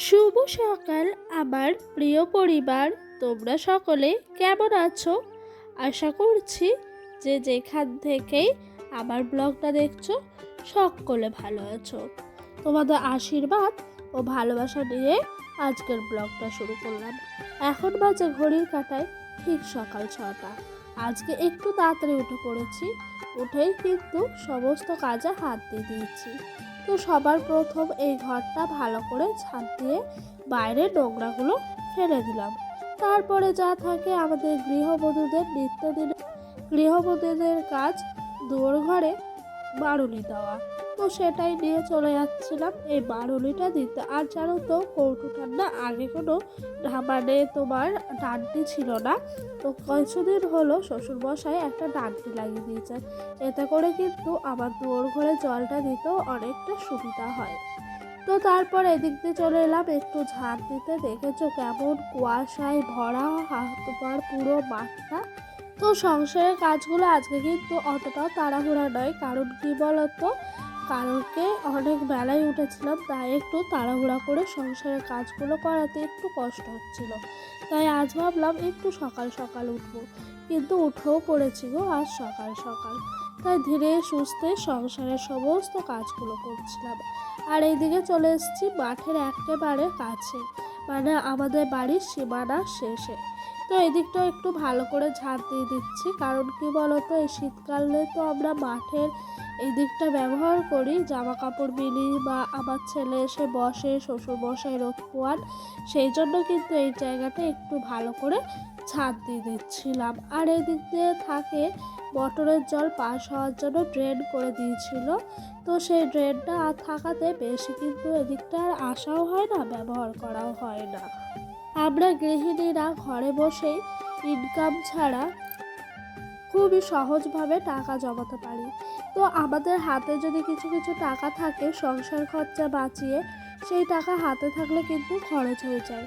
শুভ সকাল আমার প্রিয় পরিবার, তোমরা সকলে কেমন আছো? আশা করছি যে যেখান থেকেই আমার ব্লগটা দেখছো সকলে ভালো আছো। তোমাদের আশীর্বাদ ও ভালোবাসা নিয়ে আজকের ব্লগটা শুরু করলাম। এখন বাজে ঘড়ির কাঁটায় ঠিক সকাল 6টা। আজকে একটু তাড়াতাড়ি উঠে পড়েছি। উঠেই কিন্তু সমস্ত কাজে হাত দিয়ে দিয়েছি। তো সবার প্রথম এই ঘরটা ভালো করে ঝাঁট দিয়ে বাইরের নোংরাগুলো ফেলে দিলাম। তারপরে যা থাকে আমাদের গৃহবধূদের কাজ, দুয়ার ঘরে বাড়ুলি দেওয়া। তো সেটাই নিয়ে চলে যাচ্ছিলাম এই বাড়ুলিটা দিতে। আর জানো তো কৌটোটার না আগে কোনো তোমার ডান্ডি ছিল না। তো কিছুদিন হলো শ্বশুরমশাই একটা ডান্ডি লাগিয়ে দিয়েছেন। এতে করে কিন্তু আমার দুয়ার ঘরে জলটা দিতেও অনেকটা সুবিধা হয়। তো তারপর এদিক দিয়ে চলে এলাম একটু ঝাড় দিতে। দেখেছো কেমন কুয়াশায় ভরা তোমার পুরো মাঠটা। তো সংসারের কাজগুলো আজকে কিন্তু অতটাও তাড়াহুড়া নয়, কারণ কি বলতো, কালকে অনেক বেলায় উঠেছিলাম, তাই একটু তাড়াহুড়া করে সংসারের কাজগুলো করাতে একটু কষ্ট হচ্ছিল। তাই আজ ভাবলাম একটু সকাল সকাল উঠবো, কিন্তু উঠেও পড়েছি গো আজ সকাল সকাল। তাই ধীরে সুস্থে সংসারের সমস্ত কাজগুলো করছিলাম। আর এইদিকে চলে এসেছি মাঠের একেবারে কাছে, মানে আমাদের বাড়ির সীমানার শেষে। তো এদিকটাও একটু ভালো করে ঝাড় দিয়ে দিচ্ছি, কারণ কি বলতো এই শীতকালে তো আমরা মাঠের এই দিকটা ব্যবহার করি, জামা কাপড় মিলি বা আমার ছেলে এসে বসে, শ্বশুর মশাই রোদ পোয়ান, সেই জন্য কিন্তু এই জায়গাটা একটু ভালো করে ঝাড় দিয়ে দিচ্ছিলাম। আর এই দিক দিয়ে থাকে মোটরের জল পাস হওয়ার জন্য ড্রেন করে দিয়েছিল। তো সেই ড্রেনটা আর থাকাতে বেশি কিন্তু এদিকটা আর আসাও হয় না, ব্যবহার করাও হয় না। আমরা গৃহিণীরা ঘরে বসেই ইনকাম ছাড়া খুবই সহজভাবে টাকা জমাতে পারি। তো আমাদের হাতে যদি কিছু কিছু টাকা থাকে সংসার খরচা বাঁচিয়ে, সেই টাকা হাতে থাকলে কিন্তু খরচ হয়ে যায়।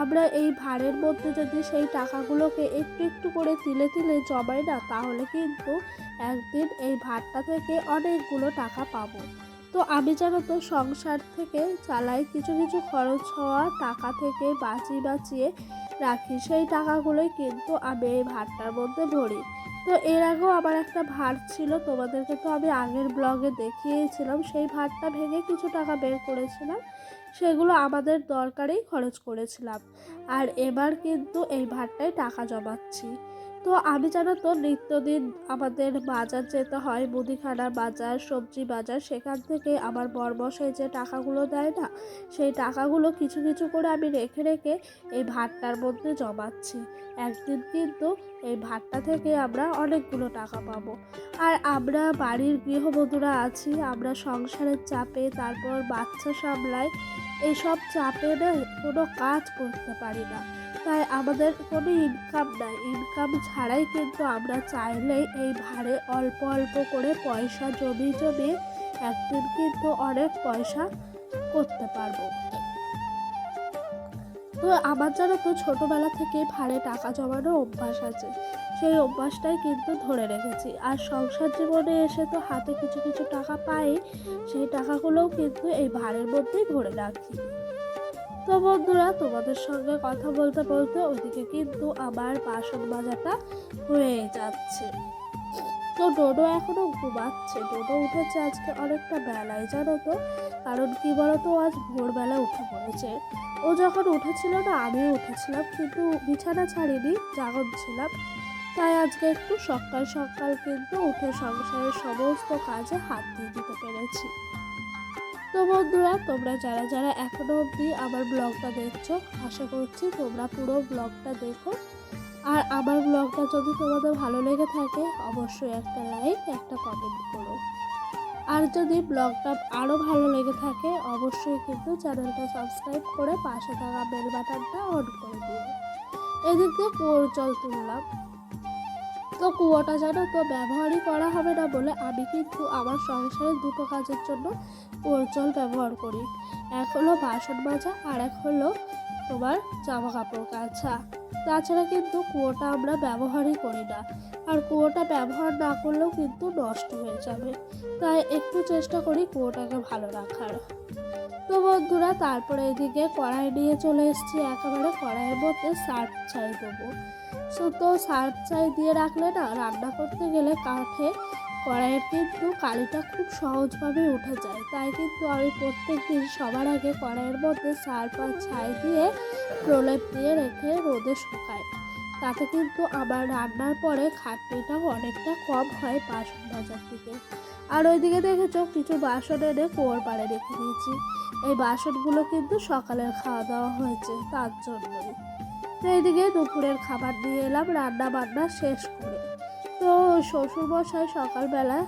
আমরা এই ভাড়ের মধ্যে যদি সেই টাকাগুলোকে একটু একটু করে তিলে তিলে জমাই না, তাহলে কিন্তু একদিন এই ভাড়টা থেকে অনেকগুলো টাকা পাবো। তো আমি জানো তো সংসার থেকে চালাই, কিছু কিছু খরচ হওয়া টাকা থেকে বাঁচিয়ে রাখি, সেই টাকাগুলোই কিন্তু আমি এই ভাড়টার মধ্যে ভরি। তো এর আগেও আমার একটা ভাড় ছিল, তোমাদেরকে তো আমি আগের ব্লগে দেখিয়েছিলাম। সেই ভাড়টা ভেঙে কিছু টাকা বের করেছিলাম, সেগুলো আমাদের দরকারেই খরচ করেছিলাম। আর এবার কিন্তু এই ভাড়টায় টাকা জমাচ্ছি। তো আমি জানো তো নিত্যদিন আমাদের বাজার যেতে হয়, মুদিখানার বাজার, সবজি বাজার, সেখান থেকে আমার বরমশাই যে টাকাগুলো দেয় না, সেই টাকাগুলো কিছু কিছু করে আমি রেখে রেখে এই ভাড়টার মধ্যে জমাচ্ছি। একদিন কিন্তু এই ভাড়টা থেকে আমরা অনেকগুলো টাকা পাবো। আর আমরা বাড়ির গৃহবধূরা আছি, আমরা সংসারের চাপে, তারপর বাচ্চা সামলাই, এইসব চাপে না কোনো কাজ করতে পারি না। তাই আমাদের কোনো ইনকাম নাই, ইনকাম ছাড়াই কিন্তু আমরা চাইলেই এই ভাড়ে অল্প অল্প করে পয়সা জমিয়ে একদিন কিন্তু অনেক পয়সা করতে পারবো। তো আমার জানো তো ছোটোবেলা থেকে ভাড়ে টাকা জমানোর অভ্যাস আছে, সেই অভ্যাসটাই কিন্তু ধরে রেখেছি। আর সংসার জীবনে এসে তো হাতে কিছু কিছু টাকা পাই, সেই টাকাগুলোও কিন্তু এই ভাড়ের মধ্যেই ভরে রাখি। তো বন্ধুরা, তোমাদের সঙ্গে কথা বলতে বলতে ওইদিকে কিন্তু আমার বাসন মাজাটা হয়ে যাচ্ছে। তো ডোডো এখনো ঘুমাচ্ছে। ডোডো উঠেছে আজকে অনেকটা বেলায় জানো তো, কারণ কি বলতো আজ ভোরবেলা উঠে পড়েছে। ও যখন উঠেছিল না আমিও উঠেছিলাম, কিন্তু বিছানা ছাড়িনি, জাগন ছিলাম। তাই আজকে একটু সকাল সকাল কিন্তু উঠে সংসারের সমস্ত কাজে হাত দিয়ে দিতে পেরেছি। তো বন্ধুরা, তোমরা যারা যারা এখনো অবধি আমার ব্লগটা দেখছো, আশা করছি তোমরা পুরো ব্লগটা দেখো। আর আমার ব্লগটা যদি তোমাদের ভালো লেগে থাকে অবশ্যই একটা লাইক, একটা কমেন্ট করো। আর যদি ব্লগটা আরও ভালো লেগে থাকে অবশ্যই কিন্তু চ্যানেলটা সাবস্ক্রাইব করে পাশে থাকা বেল বাটনটা অন করে দিও। এদিক দিয়ে কুয়োর জল তুললাম। তো কুয়োটা জানো তো ব্যবহারই করা হবে না বলে আমি কিন্তু আমার সংসারের দুটো কাজের জন্য কুয়োর জল ব্যবহার করি। এক হলো বাসন মাজা, আর এক হলো তোমার জামা কাপড় কাচা। তাছাড়া কিন্তু কুয়োটা আমরা ব্যবহারই করি না, আর কুয়োটা ব্যবহার না করলেও কিন্তু নষ্ট হয়ে যাবে। তাই একটু চেষ্টা করি কুয়োটাকে ভালো রাখার। তো বন্ধুরা তারপরে এদিকে কড়াই নিয়ে চলে এসেছি, একেবারে কড়াইয়ের মধ্যে সার্ফ ছাই দেবো। তো সার্ফ ছাই দিয়ে রাখলে না রান্না করতে গেলে কাঠে কড়াইয়ের কিন্তু কালিটা খুব সহজভাবে উঠে যায়। তাই কিন্তু আমি প্রত্যেক দিন সবার আগে কড়াইয়ের মধ্যে সার্ফ আর ছাই দিয়ে প্রলেপ দিয়ে রেখে রোদে শুকাই। তাতে কিন্তু আমার রান্নার পরে খাটনিটাও অনেকটা কম হয় বাসন মাজার থেকে। আর ওইদিকে দেখেছো কিছু বাসন এনে কুয়োর পাড়ে রেখে দিয়েছি। এই বাসনগুলো কিন্তু সকালের খাওয়া দাওয়া হয়েছে তার জন্যই। তো এইদিকে দুপুরের খাবার নিয়ে এলাম রান্না বান্না শেষ করে। তো শ্বশুরমশাই সকালবেলা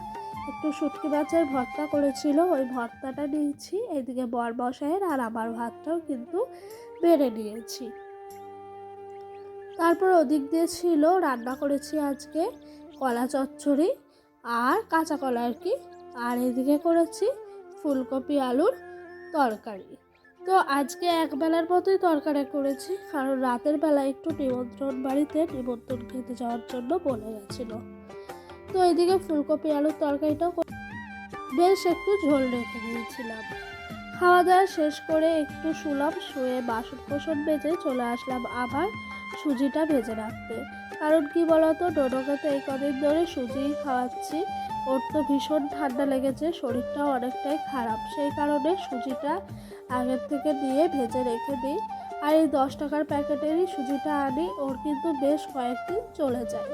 একটু শুটকি মাছের ভর্তা করেছিল, ওই ভর্তাটা নিয়েছি। এইদিকে বরমশাইয়ের আর আমার ভাতটাও কিন্তু বেড়ে নিয়েছি। তারপর ওদিক দিয়ে ছিল রান্না করেছি আজকে কলা চচ্চড়ি আর কাঁচা কলা আর কি। আর এদিকে করেছি ফুলকপি আলুর তরকারি। তো আজকে একবেলার মতোই তরকারি করেছি, কারণ রাতের বেলা একটু নিমন্ত্রণ খেতে যাওয়ার জন্য বলে গেছিল। তো এদিকে ফুলকপি আলুর তরকারিটাও বেশ একটু ঝোল রেখে দিয়েছিলাম। খাওয়া দাওয়া শেষ করে একটু শুলাম, শুয়ে বাসন কোসন বেজে চলে আসলাম আবার সুজিটা ভেজে রাখতে। কারণ কি বলতো, ডোডোকে তো এই কদিন ধরে সুজিই খাওয়াচ্ছি। ওর তো ভীষণ ঠান্ডা লেগেছে, শরীরটাও অনেকটাই খারাপ, সেই কারণে সুজিটা আগের থেকে নিয়ে ভেজে রেখে দিই। আর এই 10 টাকার প্যাকেটেরই সুজিটা আনি, ওর কিন্তু বেশ কয়েকদিন চলে যায়।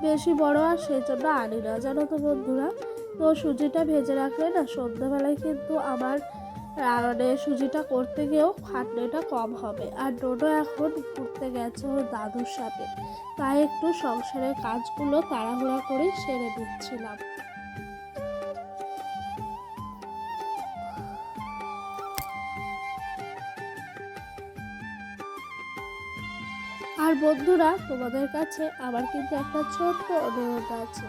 বেশি বড় আর সেই জন্য আনি না, জানো তো বন্ধুরা। তো সুজিটা ভেজে রাখলে না সন্ধ্যাবেলায় কিন্তু আমার সুজিটা করতে গিয়েও খাটনিটা কম হবে। আর ডোডো এখন ঘুরতে গেছে ওর দাদুর সাথে, তাই একটু সংসারের কাজগুলো তাড়াহুড়া করে সেরে দিচ্ছিলাম। আর বন্ধুরা তোমাদের কাছে আমার কিন্তু একটা ছোট্ট অনুরোধ আছে,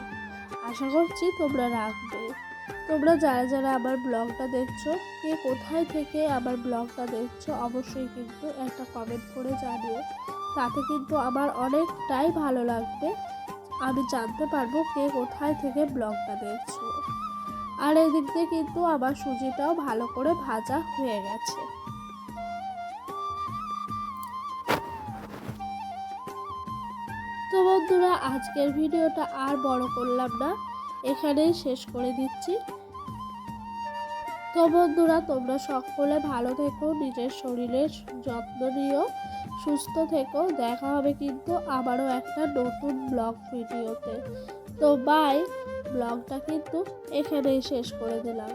আশা করছি তোমরা রাখবে। তোমরা যারা যারা আমার ব্লগটা দেখছো, কে কোথায় থেকে আমার ব্লগটা দেখছো, অবশ্যই কিন্তু একটা কমেন্ট করে জানিও। তাতে কিন্তু আমার অনেকটাই ভালো লাগবে, আমি জানতে পারবো কে কোথায় থেকে ব্লগটা দেখছো। আর এদিক দিয়ে কিন্তু আমার সুজিটাও ভালো করে ভাজা হয়ে গেছে। তো বন্ধুরা আজকের ভিডিওটা আর বড় করলাম না, এখানেই শেষ করে দিচ্ছি। তো বন্ধুরা তোমরা সকলে ভালো থেকো, নিজের শরীরের যত্ন নিও, সুস্থ থেকো। দেখা হবে কিন্তু আবারও একটা নতুন ব্লগ ভিডিওতে। তো বাই, ব্লগটা কিন্তু এখানেই শেষ করে দিলাম।